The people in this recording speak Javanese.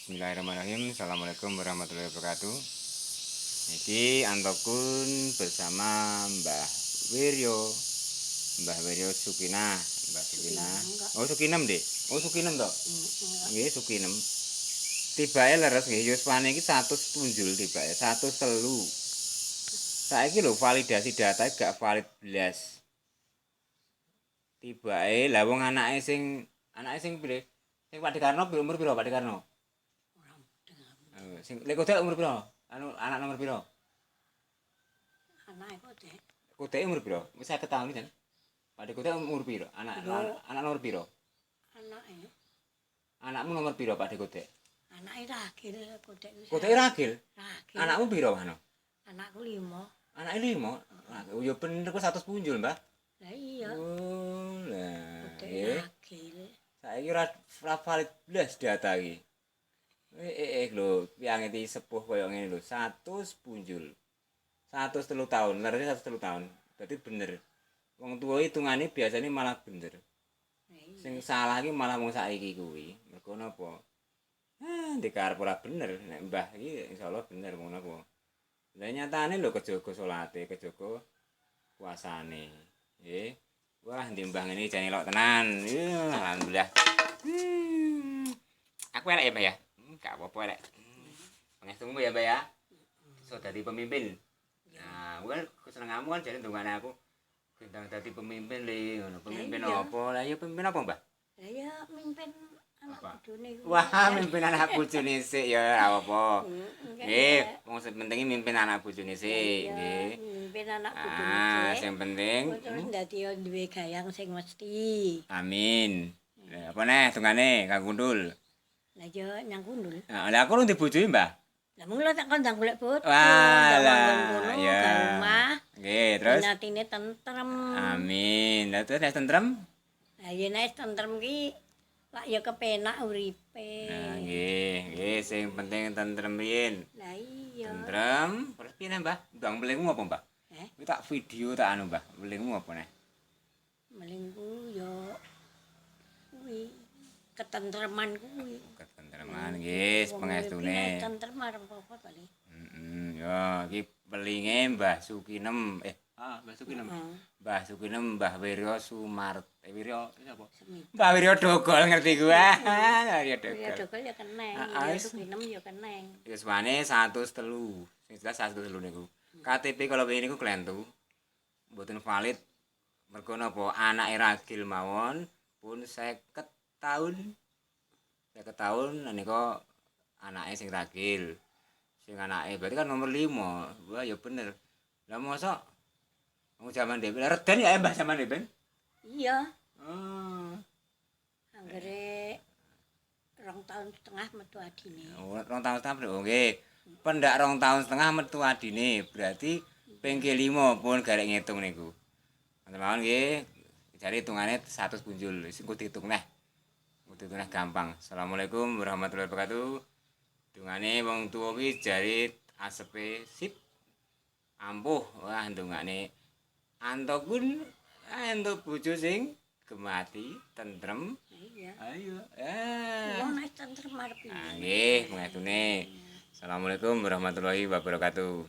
Bismillahirrahmanirrahim. Assalamualaikum warahmatullahi wabarakatuh. Iki Antokun bersama Mbah Wiryo. Mbah Wiryo Sukina. Mbah Sukina. Oh Sukinem, Dik. Oh Sukinem toh? Nggih, Sukinem. Tibake leres nggih yuswane iki 100 punjul tibake, 103. Saiki lho validasi data gak valid blas. Tibake lah wong anake sing pire? Sing Pak Dekarno umur piro Pak Dekarno? Sing lek Kotek umur piro? Anak nomor piro? Anake Kotek. Kotek umur piro? Wis 50 tahun kan? Pak Kotek umur piro? Anak nomor piro? Anake. Anakmu nomor piro Pak Kotek? Anake ragil Kotek. Kotek ragil? Ragil. Anakmu piro Mano? Anakku 5. Anake 5. Ya bener kok 100 punjul, Mbah. Lah iya. Oh, lah. Kotek ragil. Saiki ora valid blas data iki. Lho, piyange iki sepuh koyo ngene lho, 100 punjul. 103 tahun, larane 103 tahun. Dadi bener. Wong tuwa hitungane biasane malah bener. Sing salah iki malah wong saiki kuwi. Mergo napa? Dikarep ora bener, nek Mbah iki insyaallah bener ngono apa. Lah nyatane lho kejaga salate, kejaga puasane. Nggih. Wah, ndi Mbah ngene jane lok tenan. Alhamdulillah. Aku elek ya, Mbah ya. Gak apa-apa elek. Pangestumu ya, Mbak ya. So dadi pemimpin. Nah, kan kesenenganmu kan jare ndongane aku gendang dadi pemimpin le, ngono. Pemimpin apa? Lah ya pemimpin apa, Mbah? Lah ya mimpin anak bojone. Wah, mimpin anak bojone sik ya ora apa. Nggih, wong sing penting mimpin anak bojone sik, nggih. Mimpin anak bojone. Sing penting Terus dadi duwe gayang sing mesti. amin. Lah apa neh tungane Kang Gundul? Lah ya nyang kundul. Lah aku urung dibojohi, Mbah. Lah mung lho tak kondang golek bojo. Walah, ya. Rumah. Nggih, terus Atine tentrem. amin. Lah terus nek tentrem? Lah ya nek tentrem ki lak ya kepenak uripe. Nah, nggih, sing penting tentrem riyin. Lah iya. Tentrem, terus piye Mbah? Ndang melingmu apa, Mbah? Kuwi tak video tak anu, Mbah. Melingmu apa neh? Melingku ya kuwi ketentreman kuwi. Ketentreman, nggih, pangestune. Tentrem arep apa kali? Ya, iki pelinge Mbah Sukinem. Mbah Sukinem. Mbah Sukinem, Mbah Wiryo Sumart. Wiryo sapa? Mbah Wiryo Dogol ngerti kuwi. Wiryo Dogol. Ya dogol ya keneng, ya Sukinem ya keneng. Yuswane 103. Sing jelas 103 niku. KTP kalau begini niku klentu. Mboten valid. Mergo napa? Anake ragil mawon pun 50 tahun. 50 tahun nika anake sing ragil. Sing anake berarti kan nomor 5. Wah ya bener. Lah mosok wong jaman dhewe reden ya Mbah jaman dhewe. Iya. Oh. Anggere 2 tahun setengah metu adine. Oh, 2 tahun setengah. Oh nggih. Pendak 2 tahun setengah metu adine. Berarti pengke 5 pun garek ngitung niku. Teman-teman nggih. Jare hitungane 100 punjul. Wis engko diitung neh. Itu nah gampang. Assalamualaikum warahmatullahi wabarakatuh. Dungane wong tuwa kuwi jare asepe sip. Ampuh. Wah ndongane Antokun entuk bojo sing gemati, tentrem. Iya. Ayo. Wong nek tentrem arep piye? Nggih, mengetune. Assalamualaikum warahmatullahi wabarakatuh.